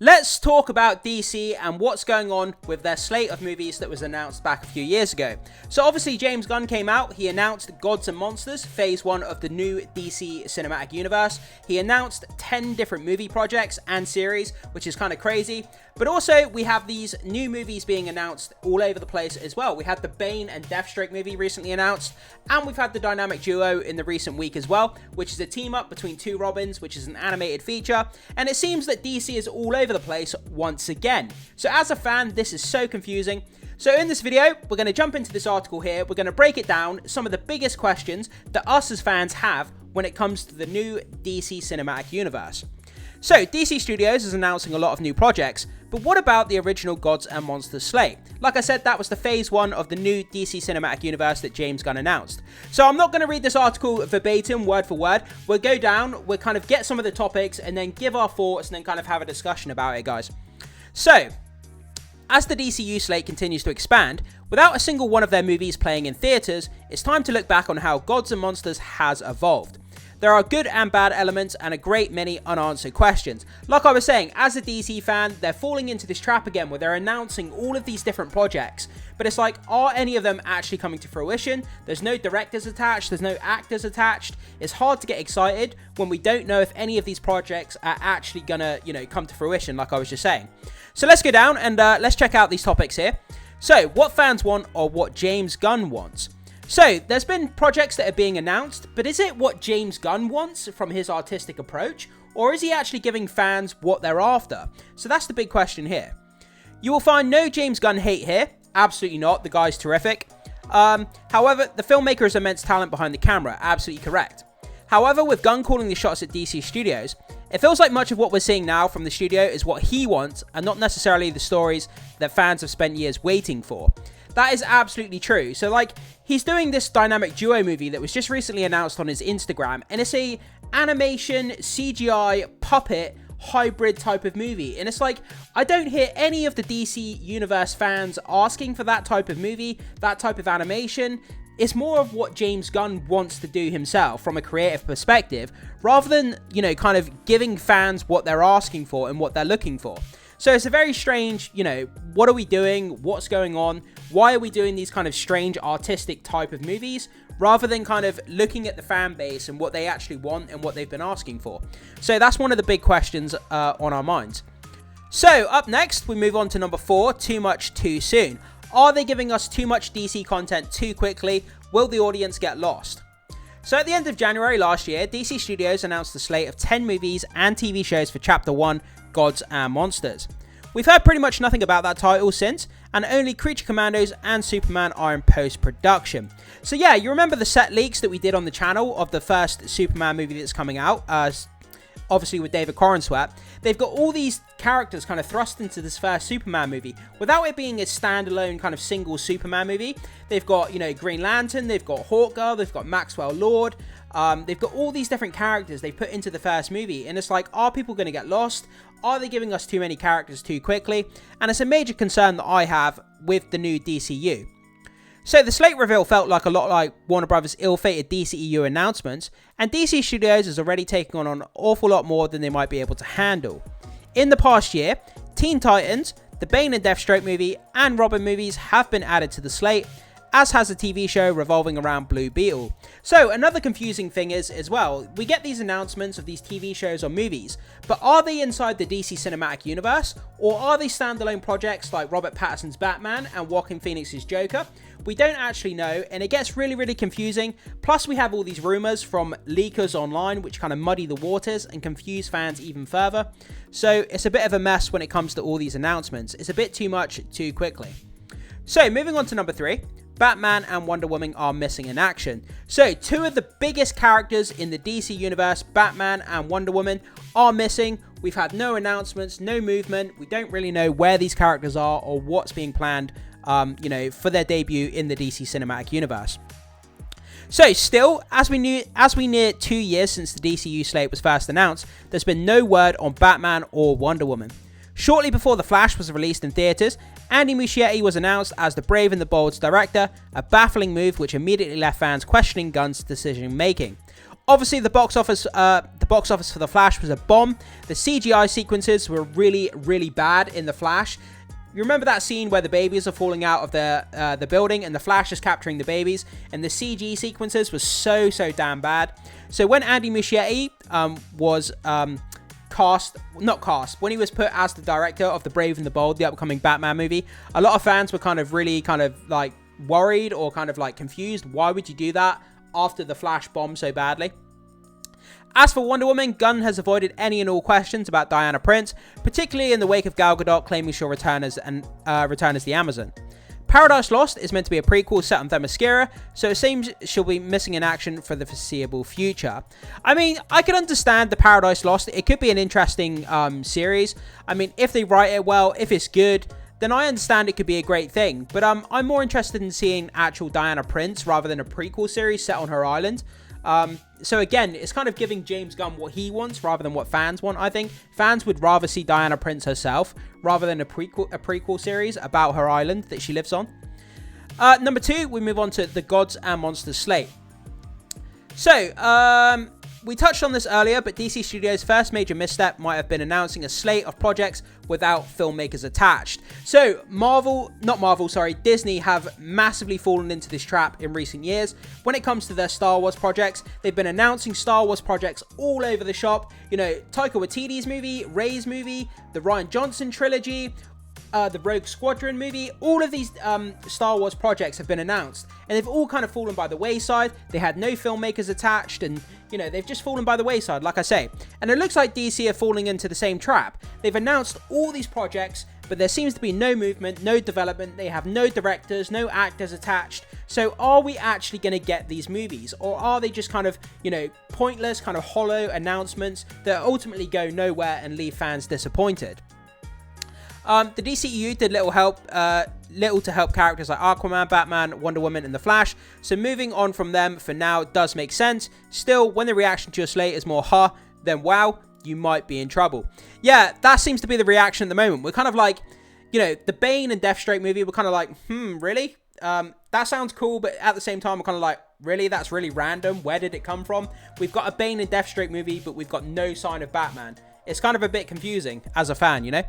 Let's talk about DC and what's going on with their slate of movies that was announced back a few years ago. So obviously James Gunn came out, he announced Gods and Monsters, phase 1 of the new DC cinematic universe. He announced 10 different movie projects and series, which is kind of crazy. But also we have these new movies being announced all over the place as well. We had the Bane and Deathstroke movie recently announced, and we've had the dynamic duo in the recent week as well, which is a team up between two Robins, which is an animated feature. And it seems that DC is all over the place once again. So as a fan, this is so confusing. So in this video, we're going to jump into this article here. We're going to break it down, some of the biggest questions that us as fans have when it comes to the new DC cinematic universe. So DC Studios is announcing a lot of new projects, but what about the original Gods and Monsters slate? Like I said, that was the phase 1 of the new DC cinematic universe that James Gunn announced. So I'm not going to read this article verbatim, word for word. We'll go down, we'll kind of get some of the topics and then give our thoughts and then kind of have a discussion about it, guys. So, as the DCU slate continues to expand, without a single one of their movies playing in theaters, it's time to look back on how Gods and Monsters has evolved. There are good and bad elements and a great many unanswered questions. Like I was saying, as a DC fan, they're falling into this trap again where they're announcing all of these different projects. But it's like, are any of them actually coming to fruition? There's no directors attached, there's no actors attached. It's hard to get excited when we don't know if any of these projects are actually gonna, come to fruition, like I was just saying. So let's go down and let's check out these topics here. So, what fans want or what James Gunn wants? So, there's been projects that are being announced, but is it what James Gunn wants from his artistic approach, or is he actually giving fans what they're after? So that's the big question here. You will find no James Gunn hate here, absolutely not, the guy's terrific. However, the filmmaker is immense talent behind the camera, absolutely correct. However, with Gunn calling the shots at DC Studios, it feels like much of what we're seeing now from the studio is what he wants, and not necessarily the stories that fans have spent years waiting for. That is absolutely true. So he's doing this dynamic duo movie that was just recently announced on his Instagram, and it's a animation, CGI, puppet, hybrid type of movie. And it's like, I don't hear any of the DC Universe fans asking for that type of movie, that type of animation. It's more of what James Gunn wants to do himself from a creative perspective, rather than, kind of giving fans what they're asking for and what they're looking for. So it's a very strange, what are we doing? What's going on? Why are we doing these kind of strange artistic type of movies rather than kind of looking at the fan base and what they actually want and what they've been asking for? So that's one of the big questions on our minds. So up next, we move on to number 4, too much too soon. Are they giving us too much DC content too quickly? Will the audience get lost? So at the end of January last year, DC Studios announced a slate of 10 movies and TV shows for Chapter 1, Gods and Monsters. We've heard pretty much nothing about that title since, and only Creature Commandos and Superman are in post-production. So yeah, you remember the set leaks that we did on the channel of the first Superman movie that's coming out, obviously with David Corenswet. They've got all these characters kind of thrust into this first Superman movie without it being a standalone kind of single Superman movie. They've got, Green Lantern, they've got Hawkgirl, they've got Maxwell Lord. They've got all these different characters they put into the first movie, and it's like, are people going to get lost? Are they giving us too many characters too quickly? And it's a major concern that I have with the new DCU. So the slate reveal felt like a lot like Warner Brothers' ill-fated DCEU announcements, and DC Studios is already taking on an awful lot more than they might be able to handle. In the past year, Teen Titans, the Bane and Deathstroke movie, and Robin movies have been added to the slate, as has a TV show revolving around Blue Beetle. So another confusing thing is, as well, we get these announcements of these TV shows or movies, but are they inside the DC Cinematic Universe, or are they standalone projects like Robert Pattinson's Batman and Joaquin Phoenix's Joker? We don't actually know, and it gets really, really confusing. Plus, we have all these rumors from leakers online, which kind of muddy the waters and confuse fans even further. So it's a bit of a mess when it comes to all these announcements. It's a bit too much too quickly. So moving on to number 3. Batman and WonderWoman are missing in action. So, two of the biggest characters in the DC universe, Batman and WonderWoman, are missing. We've had no announcements, no movement. We don't really know where these characters are or what's being planned, for their debut in the DC Cinematic Universe. So, still, as we near 2 years since the DCU slate was first announced, there's been no word on Batman or Wonder Woman. Shortly before The Flash was released in theaters, Andy Muschietti was announced as the Brave and the Bold's director, a baffling move which immediately left fans questioning Gunn's decision-making. Obviously, the box office for The Flash was a bomb. The CGI sequences were really, really bad in The Flash. You remember that scene where the babies are falling out of the building and the Flash is capturing the babies, and the CG sequences was so damn bad. So when Andy Muschietti was when he was put as the director of The Brave and the Bold, the upcoming Batman movie, a lot of fans were kind of like worried or kind of like confused. Why would you do that after The Flash bombed so badly? As for Wonder Woman, Gunn has avoided any and all questions about Diana Prince, particularly in the wake of Gal Gadot claiming she'll return as the Amazon. Paradise Lost is meant to be a prequel set on Themyscira, so it seems she'll be missing in action for the foreseeable future. I mean, I can understand the Paradise Lost. It could be an interesting series. I mean, if they write it well, if it's good, then I understand it could be a great thing. But I'm more interested in seeing actual Diana Prince rather than a prequel series set on her island. So again, it's kind of giving James Gunn what he wants rather than what fans want. I think fans would rather see Diana Prince herself rather than a prequel series about her island that she lives on. Number 2, we move on to the Gods and Monsters slate. So, we touched on this earlier, but DC Studios' first major misstep might have been announcing a slate of projects without filmmakers attached. So, Disney have massively fallen into this trap in recent years. When it comes to their Star Wars projects, they've been announcing Star Wars projects all over the shop. You know, Taika Waititi's movie, Rey's movie, the Rian Johnson trilogy, the Rogue Squadron movie, all of these Star Wars projects have been announced, and they've all kind of fallen by the wayside. They had no filmmakers attached, and you know, they've just fallen by the wayside, like I say. And it looks like DC are falling into the same trap. They've announced all these projects, but there seems to be no movement, no development. They have no directors, no actors attached. So are we actually going to get these movies, or are they just kind of, you know, pointless, kind of hollow announcements that ultimately go nowhere and leave fans disappointed? The DCU did little to help characters like Aquaman, Batman, Wonder Woman, and The Flash, so moving on from them for now does make sense. Still, when the reaction to your slate is more then wow, you might be in trouble. Yeah, that seems to be the reaction at the moment. We're kind of like, you know, the Bane and Deathstroke movie, we're kind of like, really? That sounds cool, but at the same time, we're kind of like, really? That's really random. Where did it come from? We've got a Bane and Deathstroke movie, but we've got no sign of Batman. It's kind of a bit confusing as a fan, you know?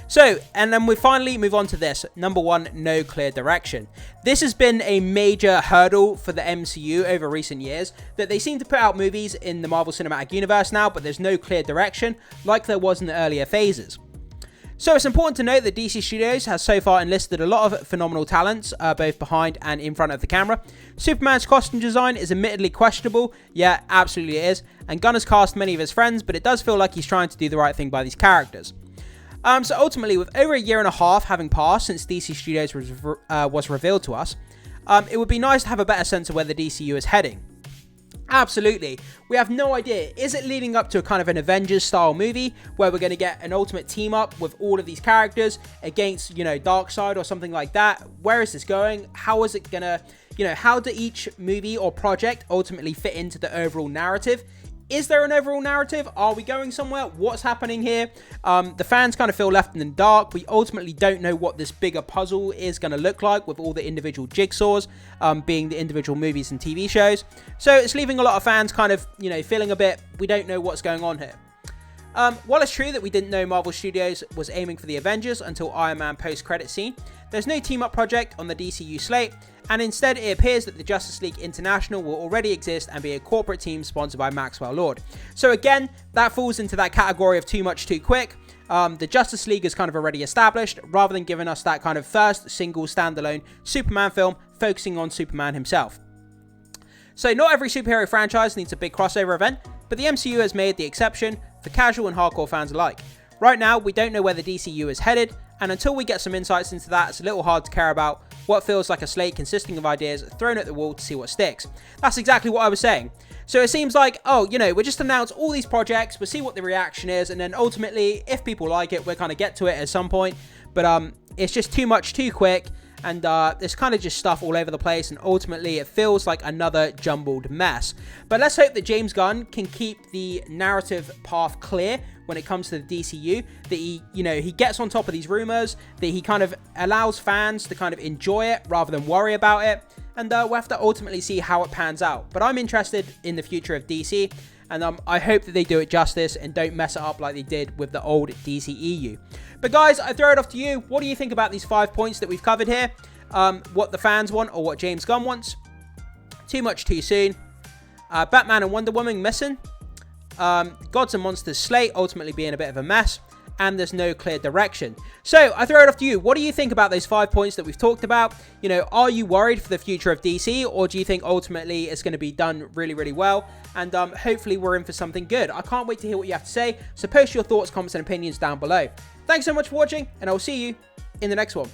So, and then we finally move on to this. Number 1, no clear direction. This has been a major hurdle for the MCU over recent years, that they seem to put out movies in the Marvel Cinematic Universe now, but there's no clear direction, like there was in the earlier phases. So it's important to note that DC Studios has so far enlisted a lot of phenomenal talents, both behind and in front of the camera. Superman's costume design is admittedly questionable, yeah, absolutely it is, and Gunn has cast many of his friends, but it does feel like he's trying to do the right thing by these characters. So ultimately, with over a year and a half having passed since DC Studios was revealed to us, it would be nice to have a better sense of where the DCU is heading. Absolutely. We have no idea. Is it leading up to a kind of an Avengers-style movie where we're going to get an ultimate team-up with all of these characters against, you know, Darkseid or something like that? Where is this going? How is it going to, you know, how do each movie or project ultimately fit into the overall narrative? Is there an overall narrative? Are we going somewhere? What's happening here? The fans kind of feel left in the dark. We ultimately don't know what this bigger puzzle is going to look like with all the individual jigsaws being the individual movies and TV shows. So it's leaving a lot of fans kind of, you know, feeling a bit, we don't know what's going on here. While it's true that we didn't know Marvel Studios was aiming for the Avengers until Iron Man post-credit scene, there's no team-up project on the DCU slate, and instead it appears that the Justice League International will already exist and be a corporate team sponsored by Maxwell Lord. So again, that falls into that category of too much too quick. The Justice League is kind of already established, rather than giving us that kind of first single standalone Superman film focusing on Superman himself. So not every superhero franchise needs a big crossover event, but the MCU has made the exception for casual and hardcore fans alike. Right now, we don't know where the DCU is headed, and until we get some insights into that, it's a little hard to care about what feels like a slate consisting of ideas thrown at the wall to see what sticks. That's exactly what I was saying. So it seems like, oh, you know, we just announce all these projects, we'll see what the reaction is, and then ultimately, if people like it, we'll kind of get to it at some point. But it's just too much too quick, and there's kind of just stuff all over the place, and ultimately it feels like another jumbled mess. But let's hope that James Gunn can keep the narrative path clear when it comes to the DCU, that he, you know, he gets on top of these rumors, that he kind of allows fans to kind of enjoy it rather than worry about it. and we'll have to ultimately see how it pans out. But I'm interested in the future of DC, and I hope that they do it justice and don't mess it up like they did with the old DCEU. But guys, I throw it off to you. What do you think about these 5 points that we've covered here? What the fans want or what James Gunn wants? Too much too soon. Batman and Wonder Woman missing. Gods and Monsters Slate ultimately being a bit of a mess. And there's no clear direction. So I throw it off to you. What do you think about those 5 points that we've talked about? You know, are you worried for the future of DC, or do you think ultimately it's going to be done really, really well? And hopefully we're in for something good. I can't wait to hear what you have to say. So post your thoughts, comments, and opinions down below. Thanks so much for watching, and I'll see you in the next one.